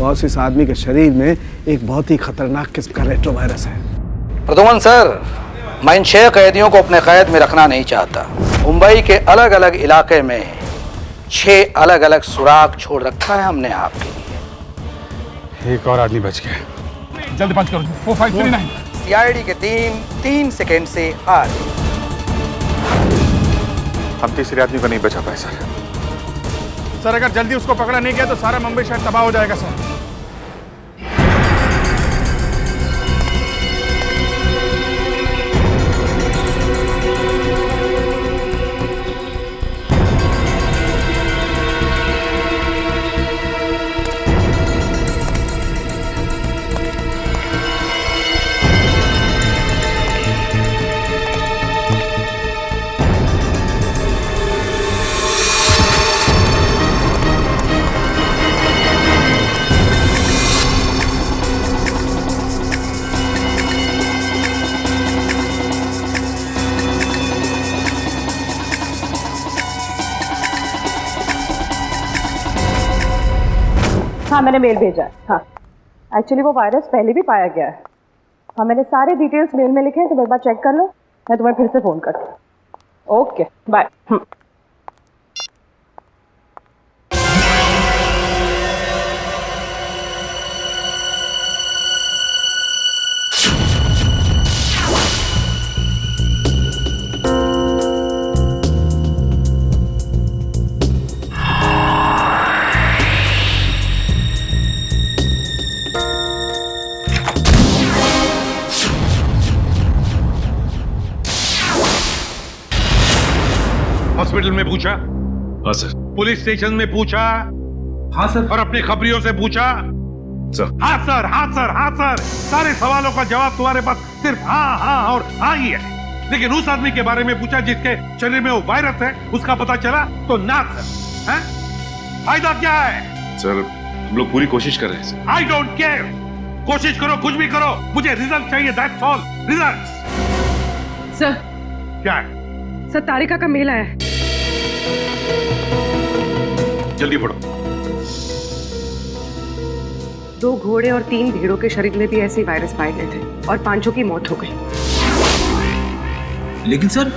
Boss, इस आदमी के शरीर में एक बहुत ही खतरनाक किस्म का रेट्रोवायरस है। प्रद्युमन सर, मैं इन 6 कैदियों को अपने कैद में रखना नहीं चाहता। मुंबई के अलग अलग इलाके में 6 अलग अलग सुराग छोड़ रखा है हमने आपके लिए। एक और आदमी बच गया। जल्दी पंच करो। 4539। सीआईडी की टीम 3 सेकेंड से हार। हम तीसरे आदमी को नहीं बचा पाए सर, अगर जल्दी उसको पकड़ा नहीं गया तो सारा मुंबई शहर तबाह हो जाएगा सर। हाँ, मैंने मेल भेजा है। हाँ, एक्चुअली वो वायरस पहले भी पाया गया है। हाँ, मैंने सारे डिटेल्स मेल में लिखे हैं, तो एक बार चेक कर लो। मैं तुम्हें फिर से फ़ोन करती हूँ। Okay, bye. हॉस्पिटल में पूछा? हाँ सर। पुलिस स्टेशन में पूछा? हाँ सर। और अपने खबरियों से पूछा? सर। हाँ सर, हाँ सर, हाँ सर। सारे सवालों का जवाब तुम्हारे पास सिर्फ हाँ हाँ और हाँ ही है। लेकिन उस आदमी के बारे में पूछा जिसके शरीर में वो वायरस है, उसका पता चला तो ना सर। हैं? फायदा क्या है? सर, हम लोग पूरी कोशिश कर रहे हैं सर। I don't care. कोशिश करो, कुछ भी करो, मुझे रिजल्ट चाहिए, दैट्स ऑल। रिजल्ट। सर। क्या है? सर, तारिका का मेल आया है। जल्दी पढ़ो। 2 घोड़े और 3 भेड़ों के शरीर में भी ऐसे वायरस पाए गए थे और 5 की मौत हो गई। लेकिन सर,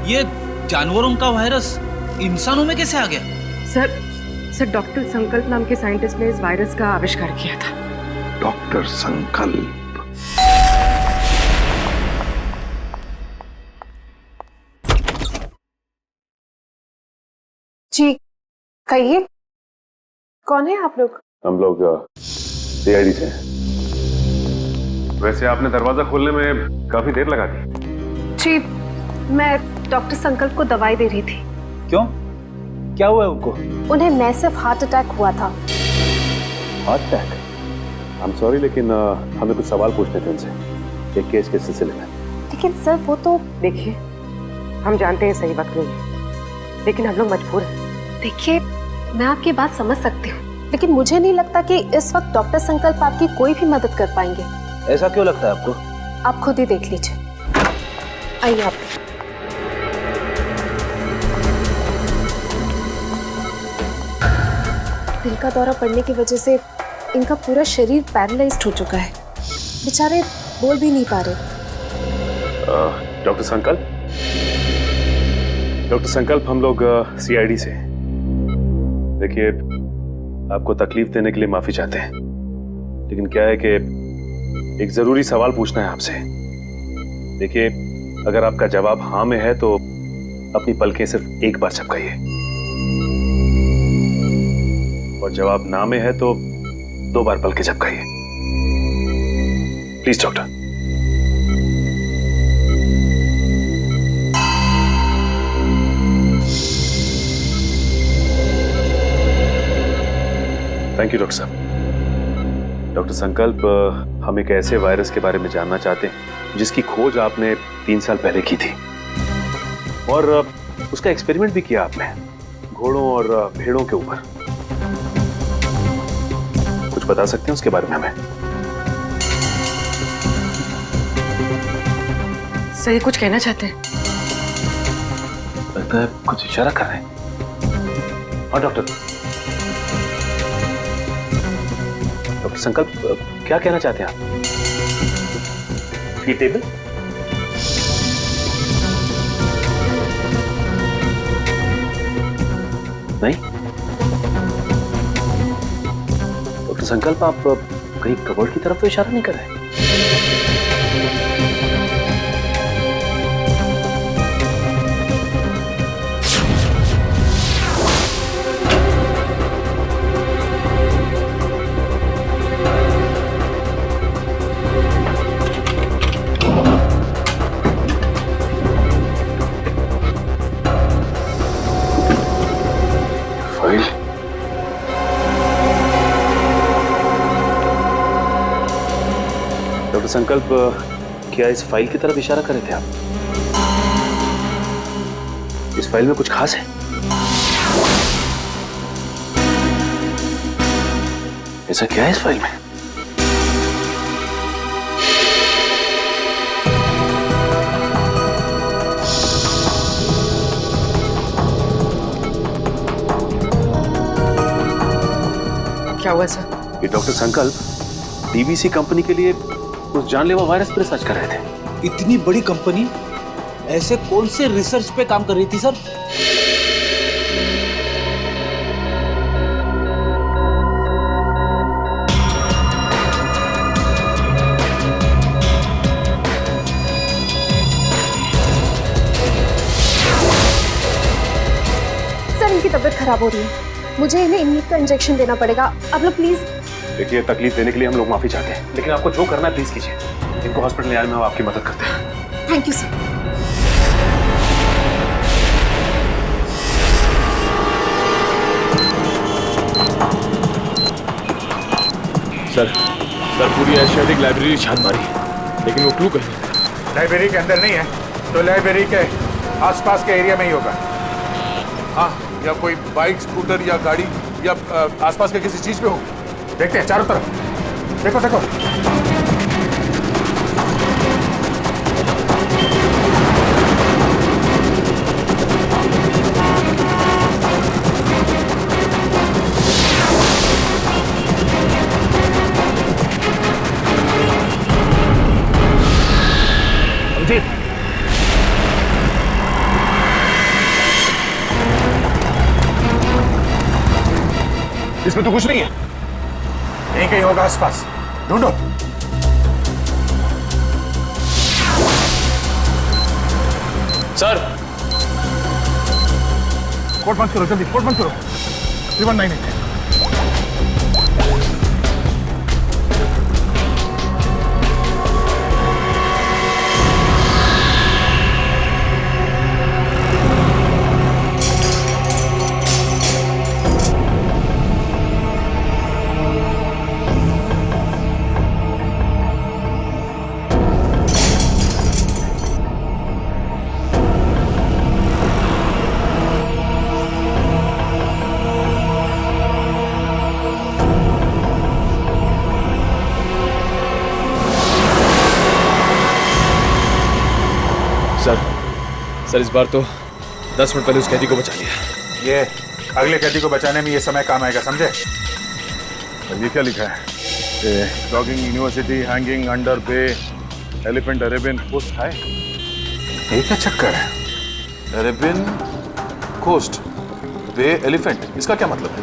ये जानवरों का वायरस इंसानों में कैसे आ गया? सर, डॉक्टर संकल्प नाम के साइंटिस्ट ने इस वायरस का आविष्कार किया था। डॉक्टर संकल्प? जी कहिए, कौन है आप लोग? हम लोग सीआईडी से हैं। वैसे आपने दरवाजा खोलने में काफी देर लगा दी। जी, मैं डॉक्टर संकल्प को दवाई दे रही थी। क्यों? क्या हुआ है उनको? उन्हें मैसिव हार्ट अटैक हुआ था। Heart attack? I am sorry, लेकिन हमें कुछ सवाल पूछने थे उनसे एक केस के सिलसिले में। लेकिन सर, वो तो देखिए, हम जानते हैं सही वक्त नहीं है, लेकिन हम लोग मजबूर हैं। देखिए, मैं आपकी बात समझ सकती हूँ, लेकिन मुझे नहीं लगता कि इस वक्त डॉक्टर संकल्प आपकी कोई भी मदद कर पाएंगे। ऐसा क्यों लगता है आपको? आप खुद ही देख लीजिए। आइए आप। दिल का दौरा पड़ने की वजह से इनका पूरा शरीर पैरालाइज्ड हो चुका है। बेचारे बोल भी नहीं पा रहे। डॉक्टर संकल्प? डॉक्टर संकल्प, हम लोग सीआईडी से। देखिए, आपको तकलीफ देने के लिए माफी चाहते हैं, लेकिन क्या है कि एक जरूरी सवाल पूछना है आपसे। देखिए, अगर आपका जवाब हाँ में है तो अपनी पलकें सिर्फ एक बार झपकाइए, और जवाब ना में है तो 2 बार पलकें झपकाइए। Please doctor. Thank you doctor साहब। डॉक्टर संकल्प, हम एक ऐसे वायरस के बारे में जानना चाहते हैं जिसकी खोज आपने 3 साल पहले की थी, और उसका एक्सपेरिमेंट भी किया आपने घोड़ों और भेड़ों के ऊपर। कुछ बता सकते हैं उसके बारे में हमें? सही कुछ कहना चाहते हैं? लगता है कुछ इशारा कर रहे हैं। हाँ डॉक्टर। डॉक्टर संकल्प, क्या कहना चाहते हैं आप? ये टेबल? नहीं डॉक्टर संकल्प, आप कहीं कबर्ड की तरफ तो इशारा नहीं कर रहे? डॉक्टर संकल्प, क्या इस फाइल की तरफ इशारा कर रहे थे आप? इस फाइल में कुछ खास है? ऐसा क्या है इस फाइल में? क्या हुआ सर? ये डॉक्टर संकल्प डीवीसी कंपनी के लिए उस जानलेवा वायरस पर रिसर्च कर रहे थे। इतनी बड़ी कंपनी ऐसे कौन से रिसर्च पे काम कर रही थी सर? सर इनकी तबीयत खराब हो रही है, मुझे इन्हें इन्हीं का इंजेक्शन देना पड़ेगा। आप लोग प्लीज। देखिए, तकलीफ देने के लिए हम लोग माफी चाहते हैं, लेकिन आपको जो करना है प्लीज कीजिए। इनको हॉस्पिटल ले आने में हम आपकी मदद करते हैं। Thank you sir. सर पूरी एशियाटिक लाइब्रेरी छान मारी, लेकिन वो क्लू कहीं नहीं। लाइब्रेरी के अंदर नहीं है तो लाइब्रेरी के आसपास के एरिया में ही होगा। हाँ, या कोई बाइक, स्कूटर या गाड़ी या आसपास के किसी चीज पे होगी। देखते हैं चारों तरफ, देखो देखो। इसमें तो कुछ नहीं है। यहीं कहीं होगा आसपास, ढूंढो। सर कोर्ट बंद करो, जल्दी कोर्ट बंद करो। 3198। सर इस बार तो 10 मिनट पहले उस कैदी को बचा लिया। ये अगले कैदी को बचाने में ये समय काम आएगा, समझे? ये क्या लिखा है? Jogging university hanging under bay elephant Arabian coast है। ये क्या चक्कर है? अरेबियन कोस्ट बे एलिफेंट, इसका क्या मतलब है?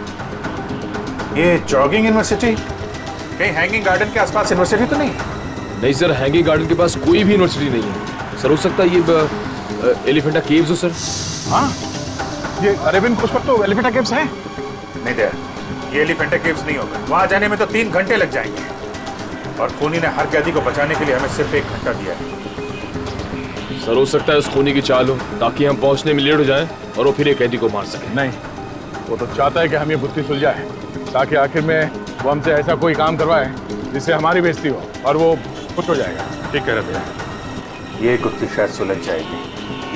ये जॉगिंग यूनिवर्सिटी कहीं हैंगिंग गार्डन के आसपास यूनिवर्सिटी तो नहीं? नहीं सर, हैंगिंग गार्डन के पास कोई भी यूनिवर्सिटी नहीं है। सर हो सकता है ये एलिफेंटा केव्स हो सर। हाँ, ये अरेबियन कोस्ट पर तो एलिफेंटा केव्स है। नहीं दे, ये एलिफेंटा केव्स नहीं होगा। वहां जाने में तो 3 घंटे लग जाएंगे, और खूनी ने हर कैदी को बचाने के लिए हमें सिर्फ 1 घंटा दिया है। सर हो सकता है उस खूनी की चाल हो, ताकि हम पहुंचने में लेट हो जाएं और वो फिर एक कैदी को मार सके। नहीं, वो तो चाहता है कि हम ये बुद्धि सुलझाए, ताकि आखिर में वो हमसे ऐसा कोई काम करवाए जिससे हमारी बेइज्जती हो और वो खुश हो जाएगा। ठीक कह रहे थे। ये गुत्थी शायद सुलझ जाएगी।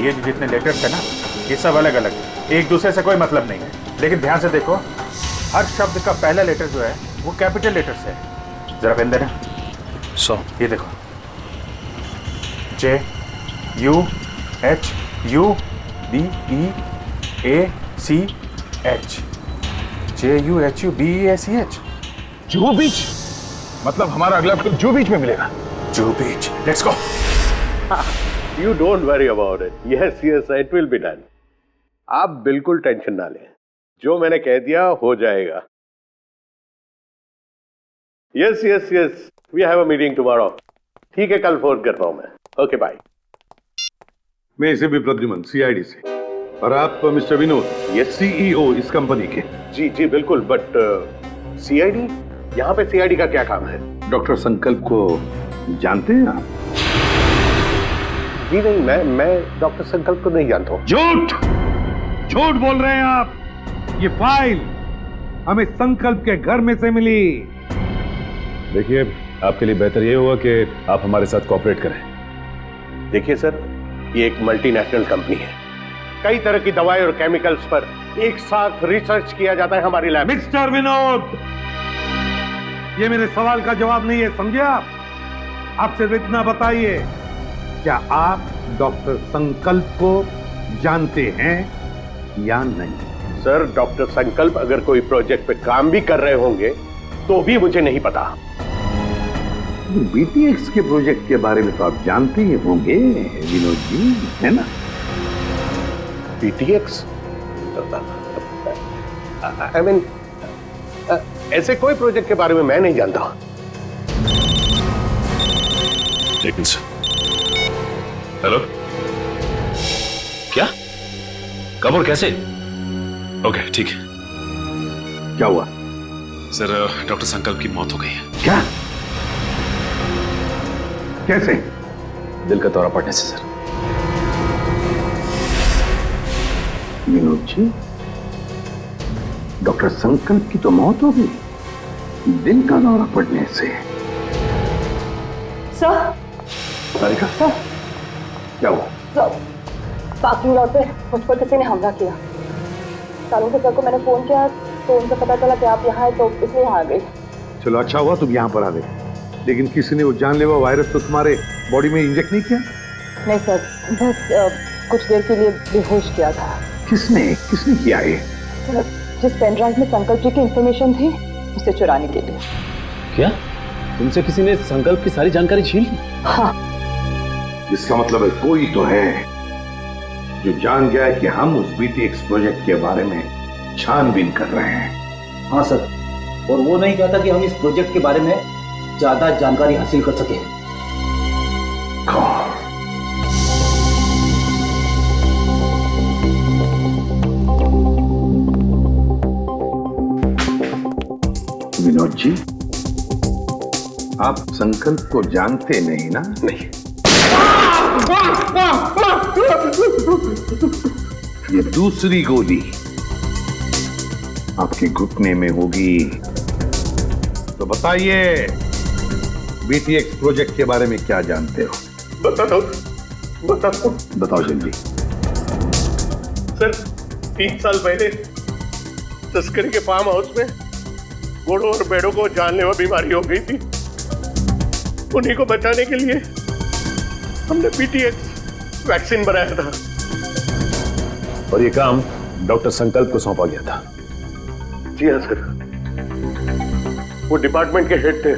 ये जितने लेटर्स है ना, ये सब अलग अलग, एक दूसरे से कोई मतलब नहीं है। लेकिन ध्यान से देखो, हर शब्द का पहला लेटर जो है वो कैपिटल लेटर से है। जरा पेन देना। ये देखो, JUHUBEACH, JUHUBEACH। जुहू बीच? मतलब हमारा अगला बिल्कुल जू बीच में मिलेगा। Zoo beach, let's go. You don't worry about it. Yes, yes, it will be done. आप बिल्कुल टेंशन ना लें, जो मैंने कह दिया हो जाएगा। Yes, yes, yes. We have a meeting tomorrow. ठीक है, कल फोन करता हूं मैं। Okay bye. मैं इसे भी प्रद्युमन सीआईडी से, और आप मिस्टर विनोद, ये सीईओ इस कंपनी के। जी जी बिल्कुल, बट सीआईडी, यहाँ पे सीआईडी का क्या काम है? डॉक्टर संकल्प को जानते हैं आप? जी नहीं, मैं डॉक्टर संकल्प को नहीं जानता हूँ। झूठ बोल रहे हैं आप। ये फाइल हमें संकल्प के घर में से मिली। देखिए, आपके लिए बेहतर ये होगा कि आप हमारे साथ कोऑपरेट करें। देखिए सर, ये एक मल्टीनेशनल कंपनी है, कई तरह की दवाई और केमिकल्स पर एक साथ रिसर्च किया जाता है हमारी लैब। मिस्टर विनोद, ये मेरे सवाल का जवाब नहीं है, समझे आप? आप सिर्फ इतना बताइए, क्या आप डॉक्टर संकल्प को जानते हैं या नहीं? सर, डॉक्टर संकल्प अगर कोई प्रोजेक्ट पे काम भी कर रहे होंगे तो भी मुझे नहीं पता। बीटीएक्स के प्रोजेक्ट के बारे में तो आप जानते ही होंगे विनोद जी, है ना? बीटीएक्स? आई मीन, ऐसे कोई प्रोजेक्ट के बारे में मैं नहीं जानता। हेलो, क्या? कब और कैसे? ओके, ठीक है। क्या हुआ? सर, डॉक्टर संकल्प की मौत हो गई है। क्या? कैसे? दिल का दौरा पड़ने से सर। विनोद जी, डॉक्टर संकल्प की तो मौत हो गई, दिल का दौरा पड़ने से? सर, सर, क्या हुआ? सर, पार्किंग लॉट पे मुझ पर किसी ने हमला किया। सालों के सर को मैंने फोन किया तो उनसे पता चला कि आप यहाँ हैं, तो इसलिए यहाँ आ गई। चलो, अच्छा हुआ तुम यहाँ पर आ गए, लेकिन किसी ने वो जानलेवा वायरस तो तुम्हारे बॉडी में इंजेक्ट नहीं किया? नहीं सर, बस कुछ देर के लिए बेहोश किया था। किसने किया ये? सर, जिस पेन ड्राइव में संकल्प जी की इंफॉर्मेशन थी, उसे चुराने के लिए। क्या? तुमसे किसी ने संकल्प की सारी जानकारी छीन ली? हाँ। इसका मतलब है कोई तो है जो जान गया है कि हम उस बीटीएक्स प्रोजेक्ट के बारे में छानबीन कर रहे हैं। हाँ सर, और वो नहीं चाहता कि हम इस प्रोजेक्ट के बारे में ज्यादा जानकारी हासिल कर सकें। विनोद जी, आप संकल्प को जानते नहीं ना? नहीं। ये दूसरी गोली आपके घुटने में होगी। तो बताइए, बीटीएक्स प्रोजेक्ट के बारे में क्या जानते हो? बताओ जल्दी। सर, 3 साल पहले तस्करी के फार्म हाउस में घोड़ों और भेड़ों को जानलेवा बीमारी हो गई थी। उन्हीं को बचाने के लिए हमने बीटीएक्स वैक्सीन बनाया था। और ये काम डॉक्टर संकल्प को सौंपा गया था। जी हाँ सर, वो डिपार्टमेंट के हेड थे।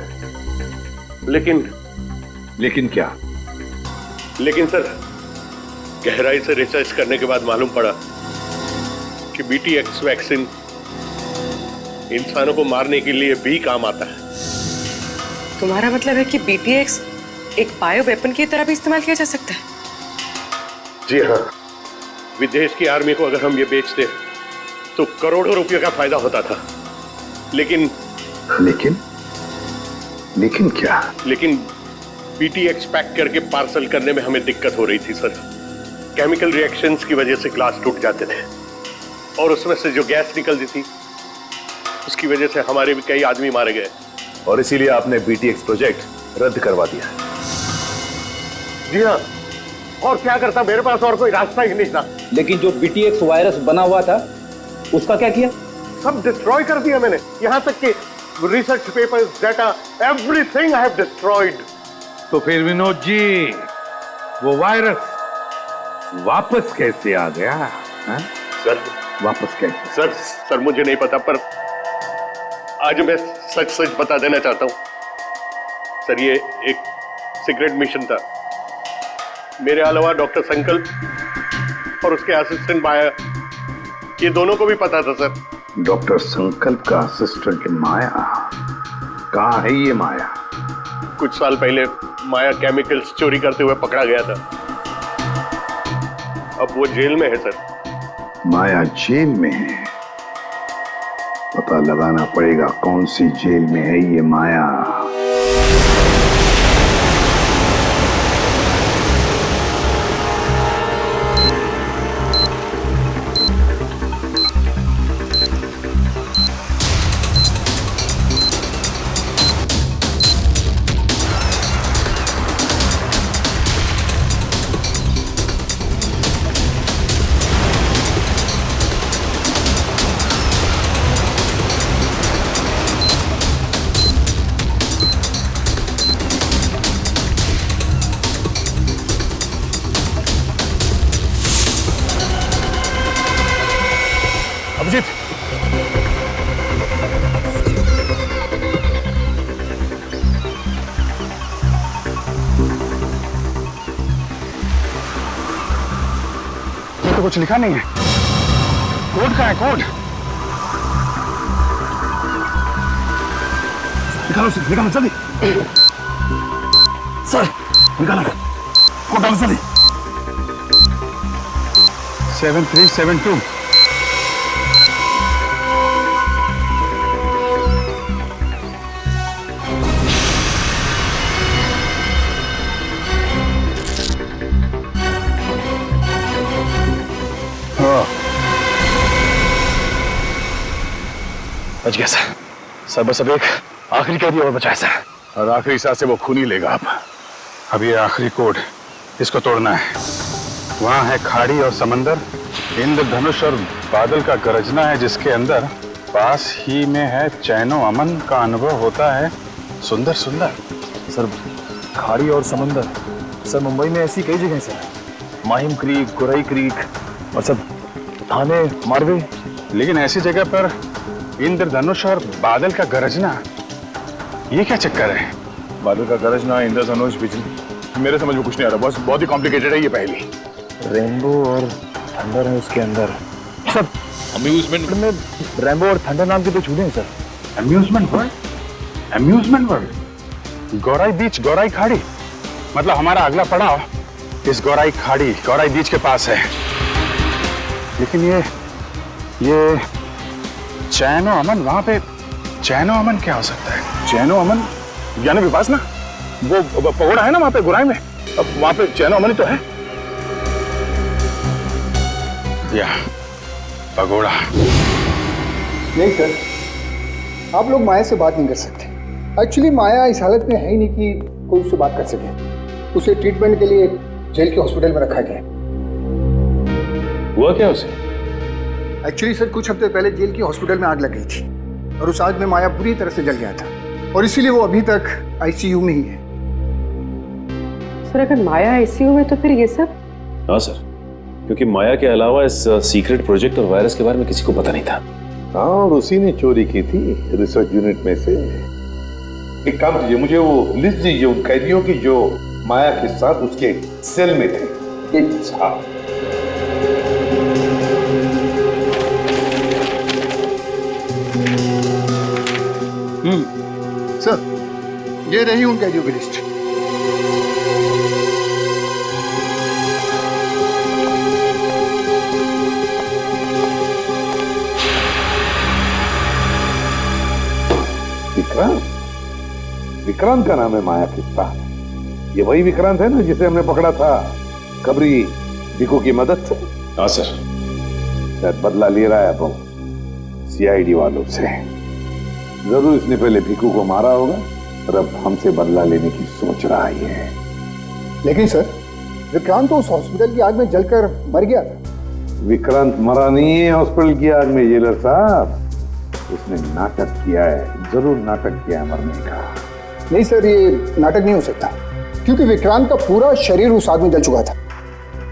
लेकिन क्या? लेकिन सर, गहराई से रिसर्च करने के बाद मालूम पड़ा कि बीटीएक्स वैक्सीन इंसानों को मारने के लिए भी काम आता है। तुम्हारा मतलब है कि बीटीएक्स एक बायो वेपन की तरह भी इस्तेमाल किया जा सकता है? जी हाँ, विदेश की आर्मी को अगर हम ये बेचते तो करोड़ों रुपयों का फायदा होता था। लेकिन क्या? लेकिन बीटीएक्स पैक करके पार्सल करने में हमें दिक्कत हो रही थी सर। केमिकल रिएक्शंस की वजह से ग्लास टूट जाते थे और उसमें से जो गैस निकलती थी उसकी वजह से हमारे भी कई आदमी मारे गए। और इसीलिए आपने बीटीएक्स प्रोजेक्ट रद्द करवा दिया। जी हाँ, और क्या करता, मेरे पास और कोई रास्ता ही नहीं था। लेकिन जो बीटीएक्स वायरस बना हुआ था, उसका क्या किया? सब डिस्ट्रॉय कर दिया मैंने, यहां तक कि research papers, data, everything I have destroyed. तो फिर विनोद जी, वो वायरस वापस कैसे आ गया? हा? सर, वापस कैसे? सर मुझे नहीं पता, पर आज मैं सच बता देना चाहता हूं सर ये एक सीक्रेट मिशन था। मेरे अलावा डॉक्टर संकल्प और उसके असिस्टेंट माया, ये दोनों को भी पता था सर। डॉक्टर संकल्प का असिस्टेंट माया? कहाँ है ये माया? कुछ साल पहले माया केमिकल्स चोरी करते हुए पकड़ा गया था। अब वो जेल में है सर। माया जेल में है? पता लगाना पड़ेगा कौन सी जेल में है ये माया। अभिजीत, ये तो कुछ लिखा नहीं है। कोड कहाँ है? कोड निकालो सर, निकालो जल्दी। सर निकालो, कोड डालो जल्दी। 7372। बच गया सर। सर बस अब एक आखिरी कैदी और बचा है सर। और आखिरी सांस से वो खून ही लेगा। अब ये आखिरी कोड, इसको तोड़ना है। वहां है खाड़ी और समंदर, इंद्रधनुष और बादल का गरजना है जिसके अंदर पास ही में है चैनो अमन का अनुभव होता है सुंदर सुंदर। सर खाड़ी और समंदर, सर मुंबई में ऐसी कई जगह sir, Mahim creek, Gorai creek और सब थाने, मारवे। लेकिन ऐसी जगह पर इंद्रधनुष और बादल का गरजना, ये क्या चक्कर है? बादल का गरजना, इंद्रधनुष, बिजली, मेरे समझ में कुछ नहीं आ रहा। बहुत ही कॉम्प्लिकेटेड है ये पहेली। रेनबो और थंडर है उसके अंदर। सर अम्यूजमेंट में रेनबो और थंडर नाम के दो झूले हैं sir. Amusement world? Amusement world? Gorai beach, Gorai खाड़ी, मतलब हमारा अगला पड़ाव इस गौराई खाड़ी, गौराई बीच के पास है। लेकिन ये चैनो अमन, वहां पे चैनो अमन क्या हो सकता है? चैनो अमन यानी विपासना, वो पगोड़ा है ना वहां पे गुराई में, अब वहां पे चैनो अमन ही तो है। या पगोड़ा। नहीं सर, आप लोग माया से बात नहीं कर सकते। एक्चुअली माया इस हालत में है ही नहीं कि कोई उससे बात कर सके। उसे ट्रीटमेंट के लिए जेल के हॉस्पिटल में रखा गया। हुआ क्या उसे? एक्चुअली सर कुछ हफ्ते पहले जेल के हॉस्पिटल में आग लग गई थी और उस आग में माया पूरी तरह से जल गया था और इसीलिए वो अभी तक आईसीयू में ही है। सर अगर माया आईसीयू में तो फिर ये सब? हाँ सर, क्योंकि माया के अलावा इस सीक्रेट प्रोजेक्ट और वायरस के बारे में किसी को पता नहीं था। हाँ, और उसी ने चोरी की थी रिसर्च यूनिट में से। एक काम कीजिए, मुझे वो लिस्ट दीजिए उन कैदियों की जो माया के साथ उसके सेल में थे। हाँ। सर ये रही उन कैदियों की लिस्ट। विक्रांत का नाम है माया के साथ। ये वही विक्रांत है ना जिसे हमने पकड़ा था कबरी भिकू की मदद से? हाँ सर। शायद बदला ले रहा है अब सीआईडी वालों से। जरूर इसने पहले भिकू को मारा होगा और अब हमसे बदला लेने की सोच रहा है। लेकिन सर विक्रांत तो उस हॉस्पिटल की आग में जलकर मर गया था। विक्रांत मरा नहीं है हॉस्पिटल की आग में जेलर साहब, उसने नाटक किया है, जरूर नाटक किया है मरने का। नहीं सर ये नाटक नहीं हो सकता क्योंकि विक्रांत का पूरा शरीर उस आग में जल चुका था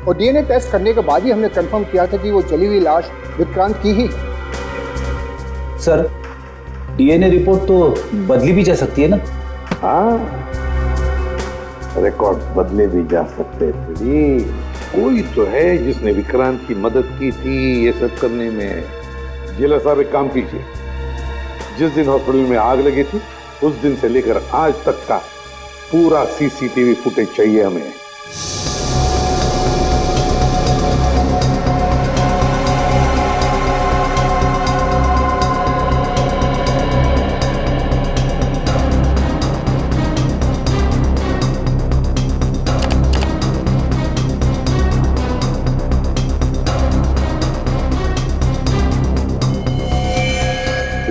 और डीएनए टेस्ट करने के बाद ही हमने कंफर्म किया था कि वो जली हुई लाश विक्रांत की ही। सर डीएनए रिपोर्ट तो बदली भी जा सकती है ना? हाँ, रिकॉर्ड बदले भी जा सकते थे। कोई तो है जिसने विक्रांत की मदद की थी ये सब करने में। जेलर साहब एक काम कीजिए, जिस दिन हॉस्पिटल में आग लगी थी उस दिन से लेकर आज तक का पूरा सीसीटीवी फुटेज चाहिए हमें।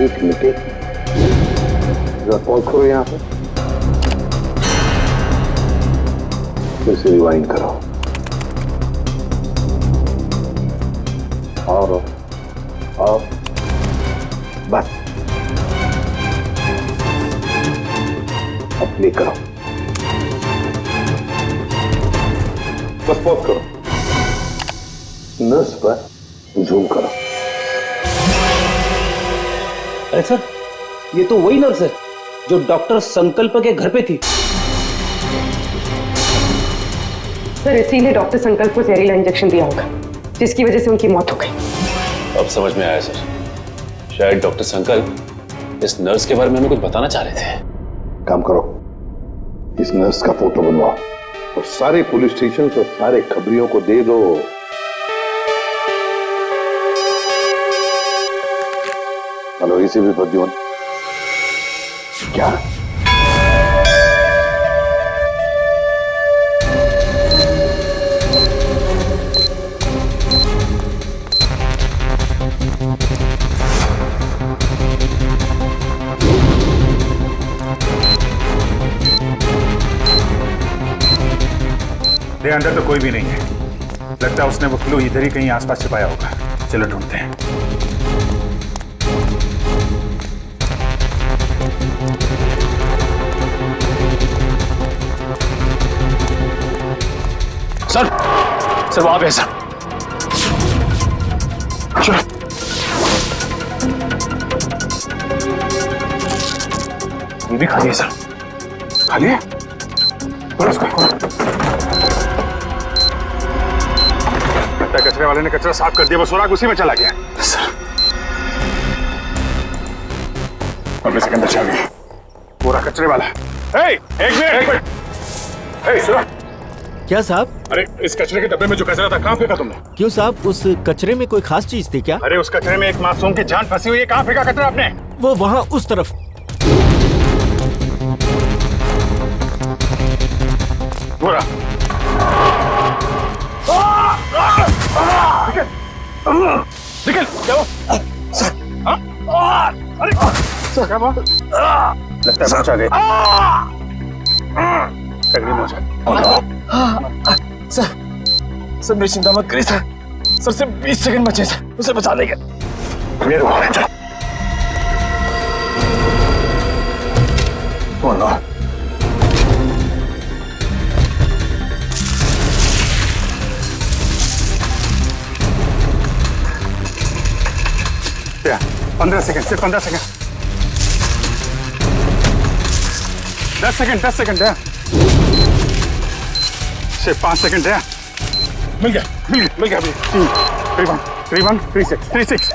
एक मिनट जरा पॉज करो यहाँ पे, फिर से रिवाइंड करो और बस अब प्ले करो, बस पॉज करो, नर्स पर जूम करो। अरे सर, ये तो वही नर्स है जो डॉक्टर संकल्प के घर पे थी। सर इसीलिए डॉक्टर संकल्प को जहरीला इंजेक्शन दिया होगा जिसकी वजह से उनकी मौत हो गई। अब समझ में आया सर, शायद डॉक्टर संकल्प इस नर्स के बारे में हमें कुछ बताना चाह रहे थे। काम करो, इस नर्स का फोटो बनवाओ और सारे पुलिस स्टेशन और सारे खबरियों को दे दो। हेलो, इसी भी प्रद्युमन, क्या दे अंदर तो कोई भी नहीं है, लगता है उसने वो क्लू इधर ही कहीं आसपास छिपाया होगा। चलो ढूंढते हैं। सर वहां पे सर, चलो ये भी खाली है सर। खाली है? कचरे वाले ने कचरा साफ कर दिया, वो सुराग उसी में चला गया। सर अब इसके अंदर चल गया पूरा कचरे वाला। एक मिनट, सुनो। क्या साहब? अरे इस कचरे के डब्बे में जो कचरा था कहाँ फेंका तुमने? क्यों साहब, उस कचरे में कोई खास चीज थी क्या? अरे उस कचरे में एक मासूम की जान फंसी हुई है, कहाँ फेंका कचरा आपने? वो वहाँ उस तरफ। पूरा निकल क्या हुआ? सर अरे सर क्या हुआ? लगता है पहुंचा गए। तकलीफ हो जाए। सर मेरी चिंता मत करिए सर सिर्फ 20 सेकंड बचे सर, उसे बचा लेंगे। मेरे को चल बोलो। क्या 15 सेकंड, सिर्फ 15 सेकंड, 10 सेकंड है, सिर्फ 5 सेकंड है। मिल गया अभी। 3 3 3 6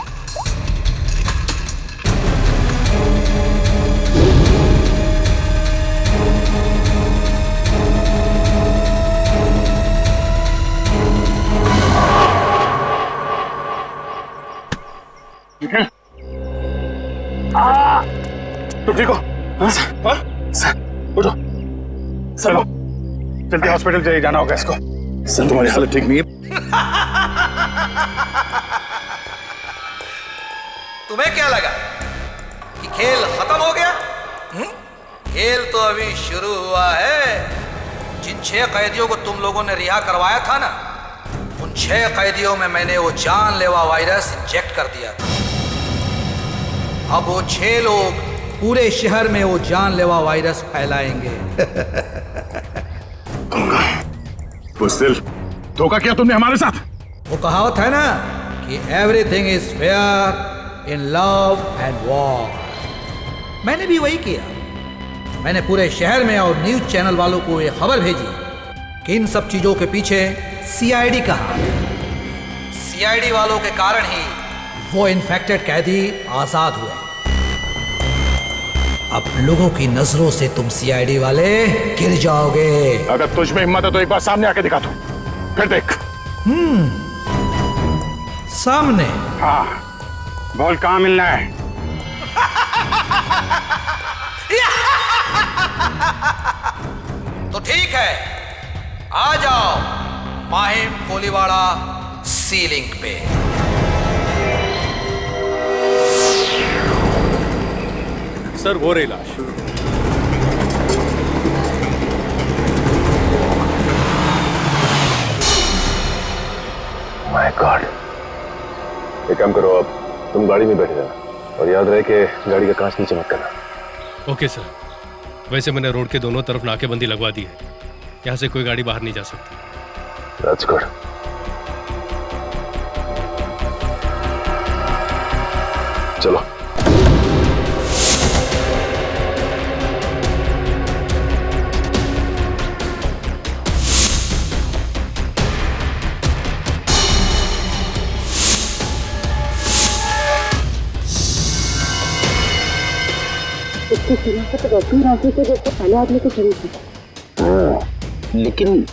तुम ठीक हो? सर उठो, चलो जल्दी हॉस्पिटल जाना होगा इसको। सर तुम्हारी हालत ठीक नहीं है। तुम्हें क्या लगा कि खेल खत्म हो गया? खेल तो अभी शुरू हुआ है। जिन 6 कैदियों को तुम लोगों ने रिहा करवाया था ना, उन 6 कैदियों में मैंने वो जानलेवा वायरस इंजेक्ट कर दिया था। अब वो 6 लोग पूरे शहर में वो जानलेवा वायरस फैलाएंगे। बुज़दिल, धोखा किया तुमने हमारे साथ। वो कहावत है ना कि everything is fair in love and war. मैंने भी वही किया। मैंने पूरे शहर में और न्यूज चैनल वालों को ये खबर भेजी कि इन सब चीजों के पीछे सीआईडी का हाथ है। सीआईडी वालों के कारण ही वो इन्फेक्टेड कैदी आजाद हुए। अब लोगों की नजरों से तुम सीआईडी वाले गिर जाओगे। अगर तुझ में हिम्मत है तो एक बार सामने आके दिखा तू, फिर देख। सामने? हाँ, बोल कहाँ मिलना है? तो ठीक है, आ जाओ माहिम कोलीवाड़ा सीलिंग पे। सर वो रही लाश। My God. एक काम करो, अब तुम गाड़ी में बैठे रहना और याद रहे कि गाड़ी का कांच नीचे मत करना। Okay sir. वैसे मैंने रोड के दोनों तरफ नाकेबंदी लगवा दी है, यहाँ से कोई गाड़ी बाहर नहीं जा सकती। That's good. चलो। इसकी शनाख्त तो वैसी राशि से जैसे पहले आदमी की शरीर थी। लेकिन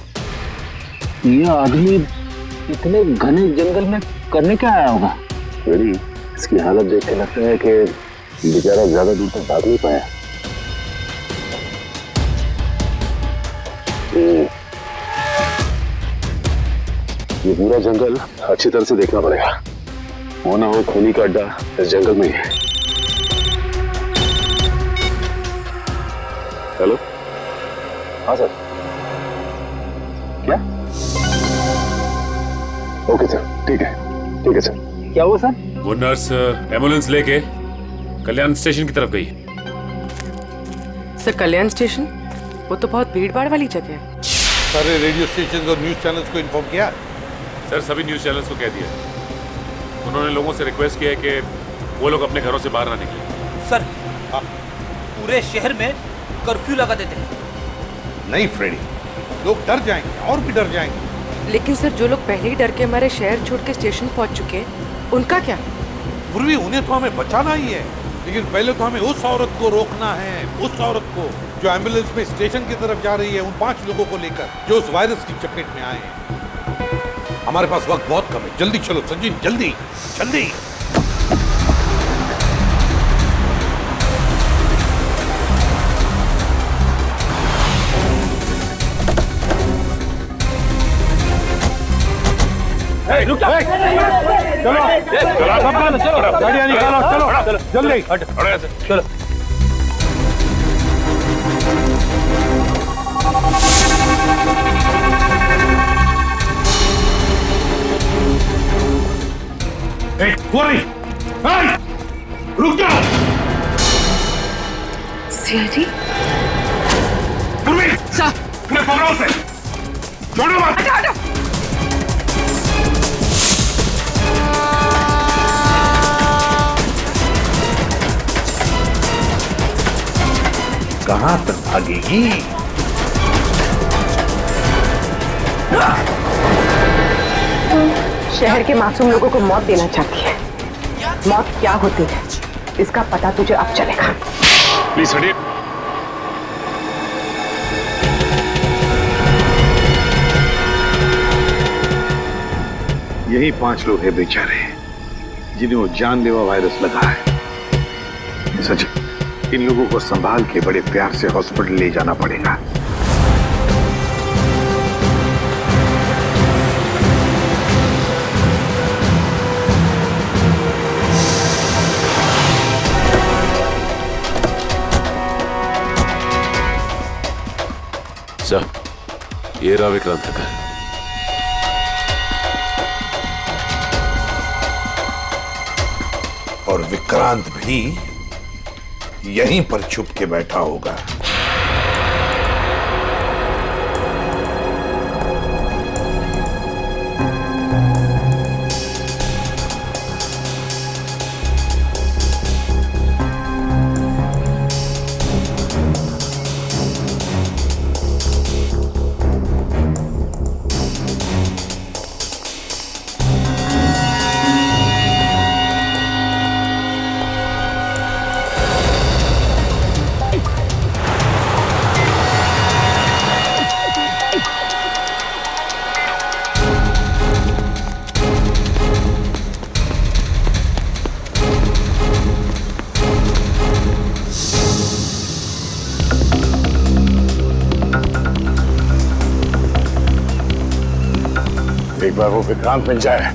ये आदमी इतने घने जंगल में करने क्या आया होगा? मेरी इसकी हालत देख के लगता है कि बेचारा ज्यादा दूर तक भाग नहीं पाया। ये पूरा जंगल अच्छी तरह से देखना पड़ेगा, वो ना हो खूनी का अड्डा इस जंगल में ही है। हेलो, हाँ सर। क्या? ओके सर, ठीक है सर। क्या हुआ सर? वो नर्स एम्बुलेंस लेके कल्याण स्टेशन की तरफ गई। सर कल्याण स्टेशन? वो तो बहुत भीड़ भाड़ वाली जगह है। सारे रेडियो स्टेशन और न्यूज चैनल्स को इन्फॉर्म किया? सर सभी न्यूज चैनल्स को कह दिया। उन्होंने लोगों से रिक्वेस्ट किया है कि वो लोग अपने घरों से बाहर ना निकलें। सर पूरे शहर में कर्फ्यू लगा देते हैं। नहीं फ्रेडी, लोग डर जाएंगे और भी डर जाएंगे। लेकिन सर जो लोग पहले ही डर के हमारे शहर छोड़ के स्टेशन पहुंच चुके हैं, उनका क्या? पूर्वी उन्हें तो हमें बचाना ही है, लेकिन पहले तो हमें उस औरत को रोकना है, उस औरत को जो एम्बुलेंस में स्टेशन की तरफ जा रही है, उन 5 लोगों को लेकर जो उस वायरस की चपेट में आए हैं। हमारे पास वक्त बहुत कम है, जल्दी चलो संजीन, जल्दी जल्दी। रुक जाओ। चलो चलो, गाड़ियाँ निकालो, चलो जल्दी चलो। रुक जाओ। सीआईडी? पूर्वी, अपने पकड़ो से, छोड़ो मत। हटो। कहां तक भागेगी? शहर के मासूम लोगों को मौत देना चाहती है। मौत क्या होती है इसका पता तुझे अब चलेगा। प्लीज हटिए। यही 5 लोग हैं बेचारे जिन्हें वो जानलेवा वायरस लगा है। सच, इन लोगों को संभाल के बड़े प्यार से हॉस्पिटल ले जाना पड़ेगा। सर, ये रहा विक्रांत का घर। और विक्रांत भी यहीं पर छुप के बैठा होगा। एक बार वो विक्रांत मिल जाए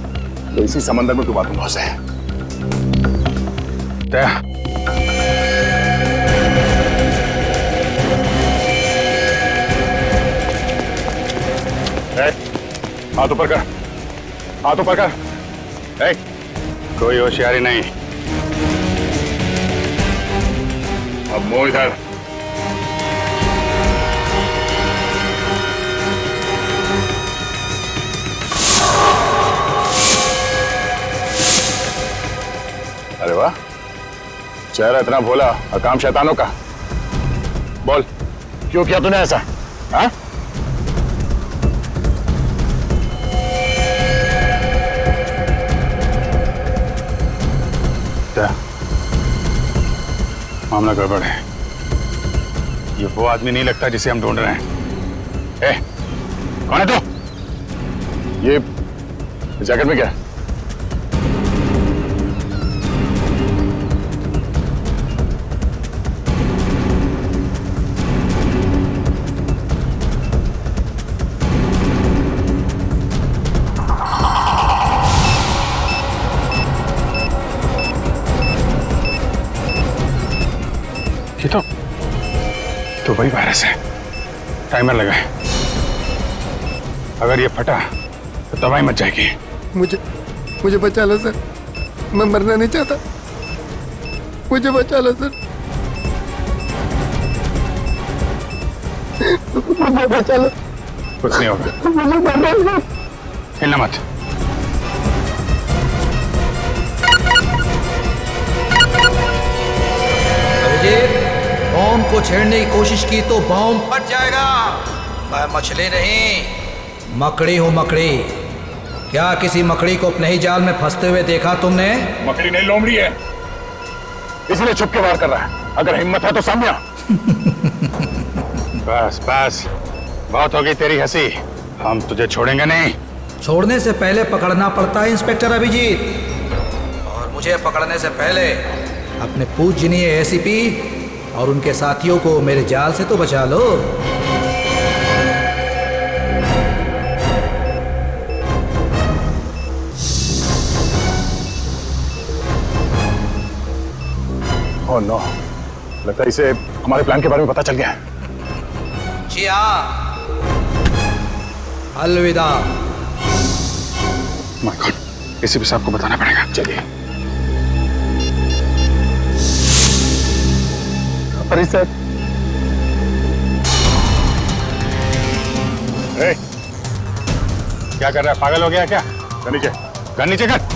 तो इसी समंदर में डुबा दूंगा उसे। हाथ ऊपर कर, हाथ ऊपर कर। कोई होशियारी नहीं। अब मुंह इधर। अरे वाह, चेहरा इतना भोला और काम शैतानों का। बोल, क्यों किया तूने ऐसा? हाँ? मामला गड़बड़ है। ये वो आदमी नहीं लगता जिसे हम ढूंढ रहे हैं। कौन है तू? ये जैकेट में क्या है? ये तो वही वायरस है। टाइमर लगा है। अगर ये फटा तो तबाही मच जाएगी। मुझे बचा लो सर, मैं मरना नहीं चाहता। मुझे बचा लो सर, मुझे बचा लो। कुछ नहीं होगा, हिलना मत। बॉम्ब को छेड़ने की कोशिश की तो बॉम्ब फट जाएगा। मैं मछली नहीं, मकड़ी हूँ मकड़ी। क्या किसी मकड़ी को अपने ही जाल में फंसते हुए देखा तुमने? मकड़ी नहीं, लोमड़ी है, इसलिए छुप के वार कर रहा है। अगर हिम्मत है तो सामने आ। बस बस, बहुत होगी तेरी हंसी। हम तुझे छोड़ेंगे नहीं। छोड़ने से पहले पकड़ना पड़ता है इंस्पेक्टर अभिजीत, और मुझे पकड़ने से पहले अपने पूजनीय एसीपी और उनके साथियों को मेरे जाल से तो बचा लो। ओह नो, लगता है इसे हमारे प्लान के बारे में पता चल गया। जी हाँ, अलविदा। माय गॉड, एसीपी साहब को बताना पड़ेगा। चलिए। अरे सर, क्या कर रहा है? पागल हो गया क्या? गन नीचे, गन नीचे कर।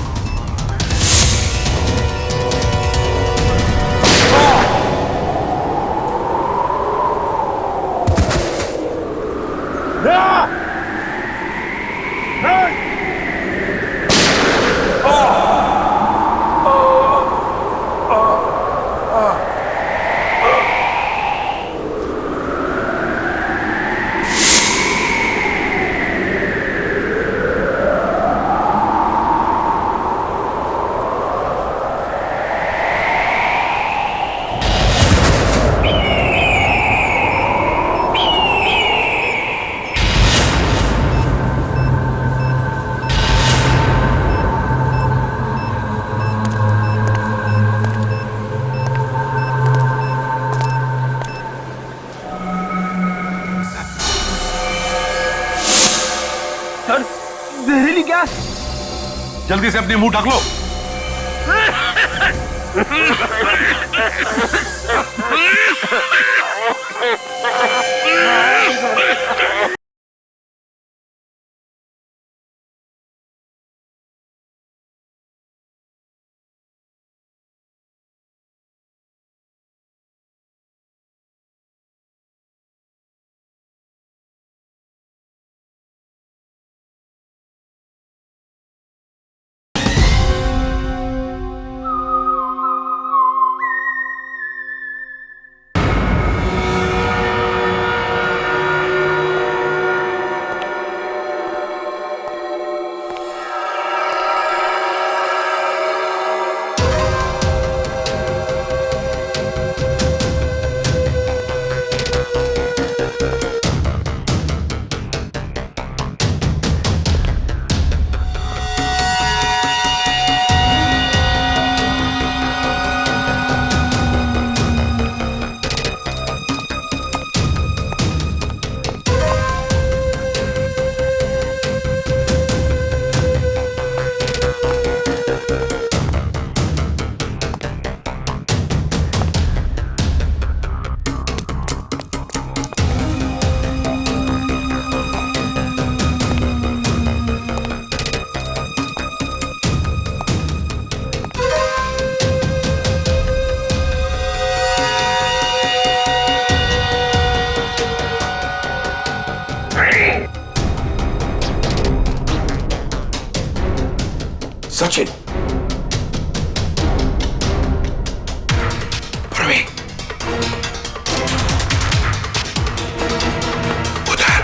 जहरीली गैस, जल्दी से अपनी मुंह ढक लो। सचिन। प्रवीण उधर।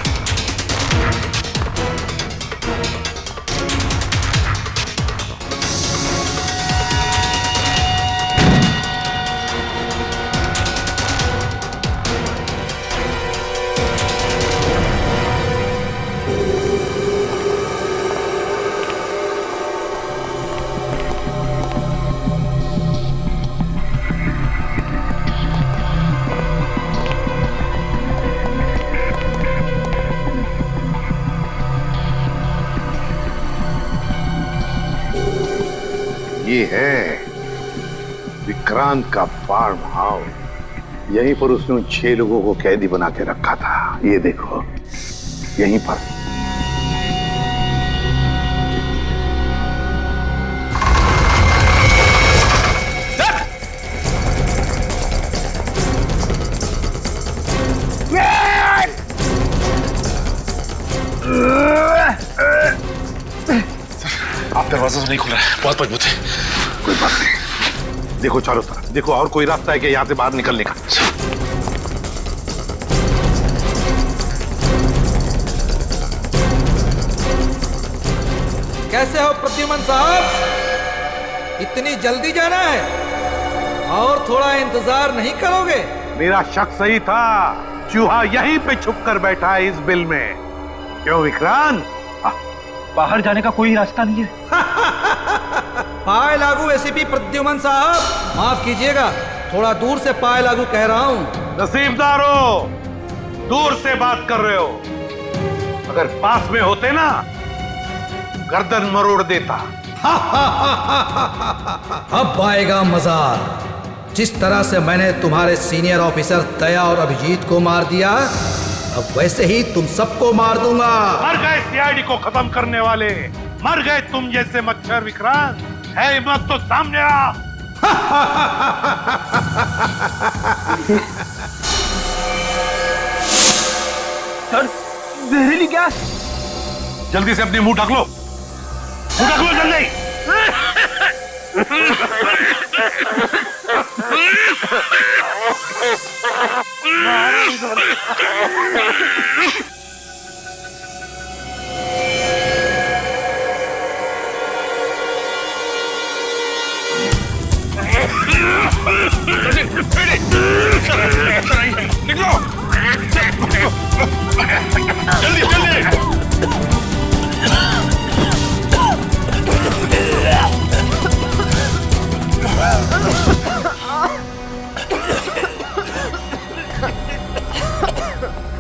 ये है विक्रांत का फार्म हाउस। यहीं पर उसने उन 6 लोगों को कैदी बना के रखा था। ये देखो, यहीं पर। आप दरवाजा तो नहीं खुल रहा है, बहुत मजबूत है। कोई बात नहीं, देखो चारों तरफ देखो, और कोई रास्ता है कि यहां से बाहर निकलने का? कैसे हो प्रद्युमन साहब? इतनी जल्दी जाना है और थोड़ा इंतजार नहीं करोगे? मेरा शक सही था, चूहा यहीं पे छुप कर बैठा है इस बिल में। क्यों विक्रांत? बाहर जाने का कोई रास्ता नहीं है। पाए लागू एसीपी प्रद्युमन साहब, माफ कीजिएगा, थोड़ा दूर से पाए लागू कह रहा हूँ। नसीबदारो, दूर से बात कर रहे हो, अगर पास में होते ना गर्दन मरोड़ देता। अब आएगा मजा। जिस तरह से मैंने तुम्हारे सीनियर ऑफिसर दया और अभिजीत को मार दिया, अब वैसे ही तुम सबको मार दूंगा। मर गए सीआईडी को खत्म करने वाले, मर गए तुम जैसे मच्छर। विक्रांत है हिम्मत तो सामने आ। सर, जहरीली गैस। जल्दी से अपनी मुंह ढक लो, मुंह ढक लो जल्दी। निकलो जल्दी जल्दी।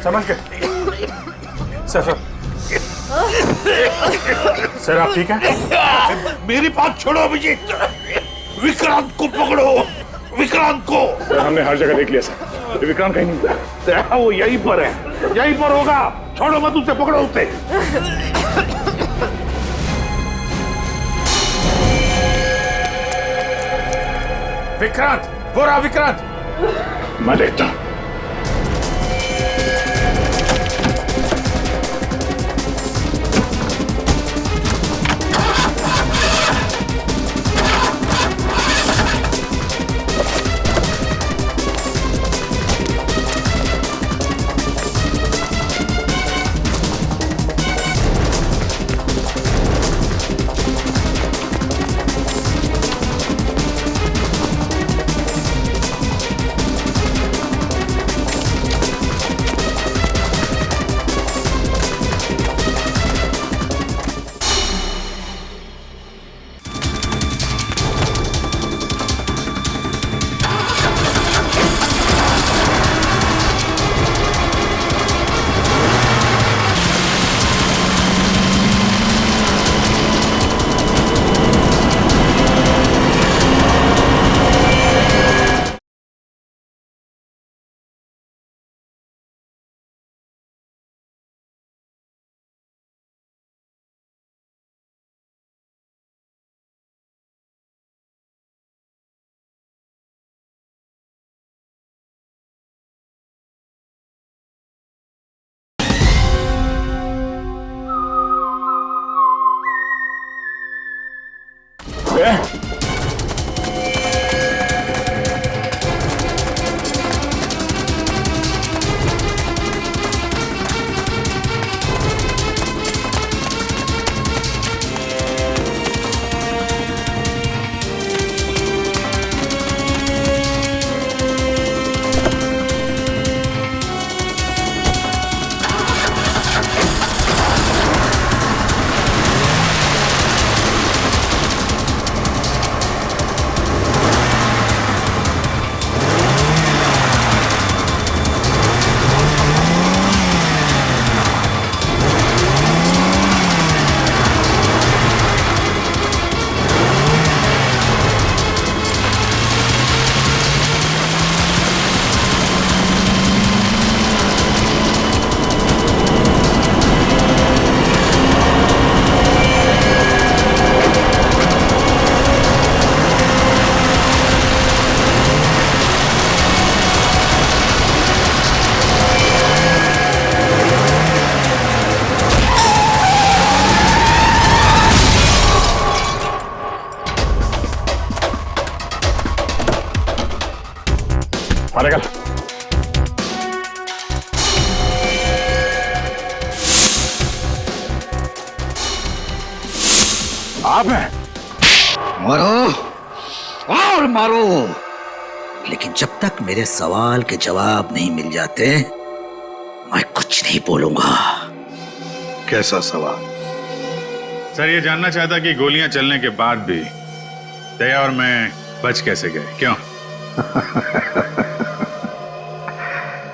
समझ के सर सर आप ठीक हैं? मेरी बात छोड़ो अभिजीत, विक्रांत को पकड़ो, विक्रांत को। सर हमने हर जगह देख लिया सर, विक्रांत कहीं नहीं था। वो यहीं पर है, यहीं पर होगा। छोड़ो मत उसे, पकड़ो उसे। विक्रांत, वो रहा विक्रांत। मैं देखता हूं। पारेगल आप हैं? मारो और मारो, लेकिन जब तक मेरे सवाल के जवाब नहीं मिल जाते मैं कुछ नहीं बोलूंगा। कैसा सवाल? सर ये जानना चाहता कि गोलियां चलने के बाद भी दया और मैं बच कैसे गए, क्यों?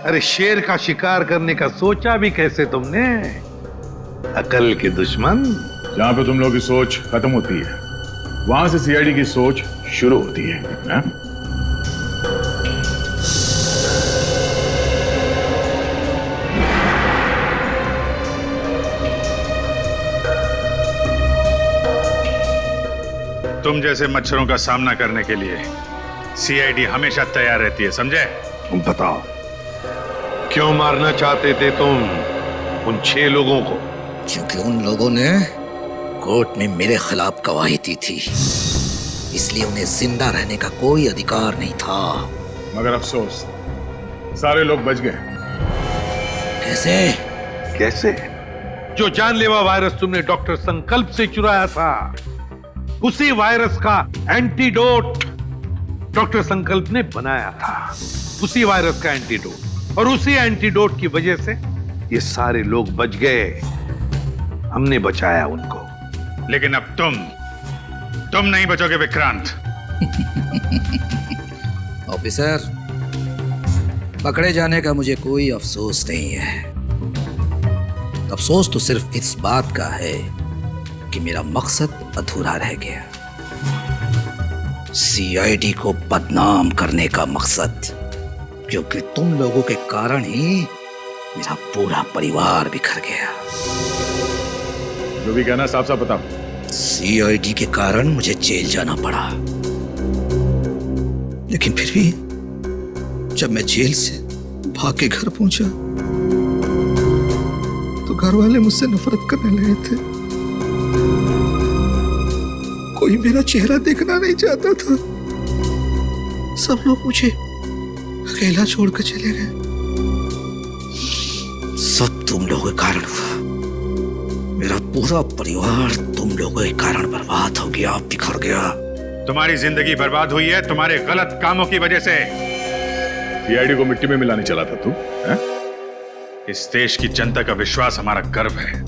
अरे शेर का शिकार करने का सोचा भी कैसे तुमने? अकल के दुश्मन। जहां पे तुम लोगों की सोच खत्म होती है वहां से सीआईडी की सोच शुरू होती है, ना? तुम जैसे मच्छरों का सामना करने के लिए सीआईडी हमेशा तैयार रहती है, समझे? तुम बताओ क्यों मारना चाहते थे तुम उन 6 लोगों को? क्योंकि उन लोगों ने कोर्ट में मेरे खिलाफ गवाही दी थी, इसलिए उन्हें जिंदा रहने का कोई अधिकार नहीं था। मगर अफसोस सारे लोग बच गए। कैसे? कैसे? जो जानलेवा वायरस तुमने डॉक्टर संकल्प से चुराया था, उसी वायरस का एंटीडोट डॉक्टर संकल्प ने बनाया था। उसी वायरस का एंटीडोट, और उसी एंटीडोट की वजह से ये सारे लोग बच गए। हमने बचाया उनको। लेकिन अब तुम नहीं बचोगे विक्रांत। ऑफिसर, पकड़े जाने का मुझे कोई अफसोस नहीं है। अफसोस तो सिर्फ इस बात का है कि मेरा मकसद अधूरा रह गया। सीआईडी को बदनाम करने का मकसद, क्योंकि तुम लोगों के कारण ही मेरा पूरा परिवार बिखर गया। जो भी कहना साफ साफ बताओ। सीआईडी के कारण मुझे जेल जाना पड़ा, लेकिन फिर भी जब मैं जेल से भाग के घर पहुंचा तो घर वाले मुझसे नफरत करने लगे थे। कोई मेरा चेहरा देखना नहीं चाहता था। सब लोग मुझे अकेला छोड़कर चले गए। सब तुम लोगों के कारण हुआ। मेरा पूरा परिवार तुम लोगों के कारण बर्बाद हो गया, बिखर गया। तुम्हारी जिंदगी बर्बाद हुई है तुम्हारे गलत कामों की वजह से। सीआईडी को मिट्टी में मिलाने चला था तू, है? इस देश की जनता का विश्वास हमारा गर्व है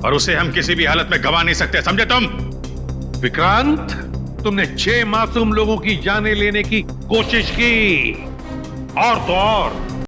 और उसे हम किसी भी हालत में गवा नहीं सकते, समझे तुम? विक्रांत, तुमने 6 मासूम लोगों की जानें लेने की कोशिश की, और तो और